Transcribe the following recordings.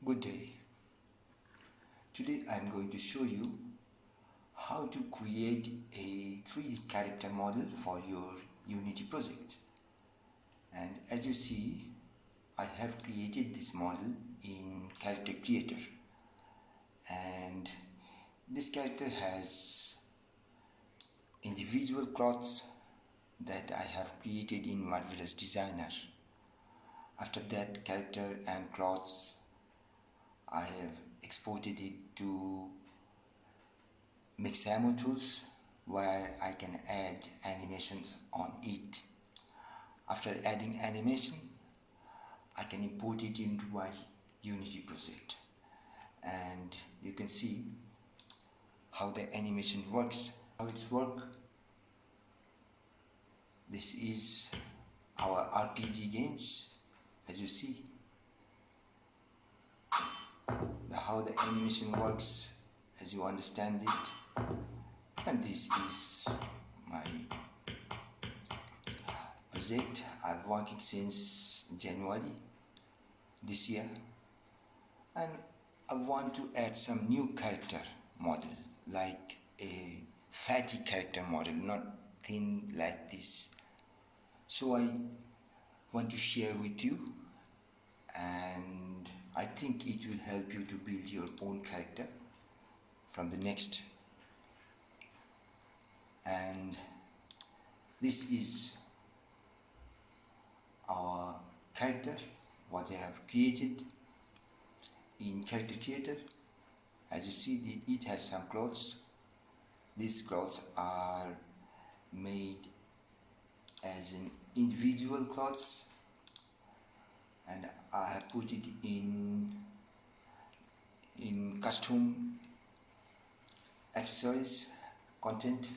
Good day. Today I am going to show you how to create a 3D character model for your Unity project. And as you see, I have created this model in Character Creator. And this character has individual cloths that I have created in Marvelous Designer. After that, character and cloths, I have exported it to Mixamo tools where I can add animations on it. After adding animation, I can import it into my Unity project, and you can see how the animation works, how it's work. This is our RPG games, as you see how the animation works, as you understand it. And this is my project. I've been working since January this year, and I want to add some new character model, like a fatty character model, not thin like this. So I want to share with you, and I think it will help you to build your own character from the next. And this is our character, what I have created in Character Creator. As you see, it has some clothes. These clothes are made as an individual clothes, and I have put it in custom accessories content.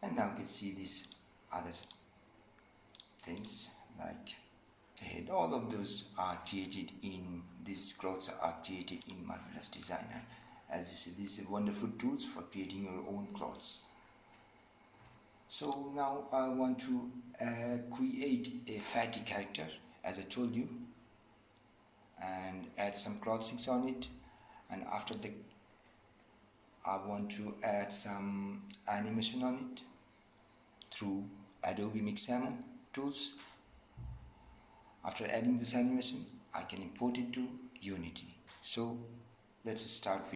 And now you can see these other things like the head. All of those are created in, these clothes are created in Marvelous Designer. As you see, these are wonderful tools for creating your own clothes. So now I want to create a fatty character, as I told you, and add some clothings on it. And after that, I want to add some animation on it through Adobe Mixamo tools. After adding this animation, I can import it to Unity. So let's start with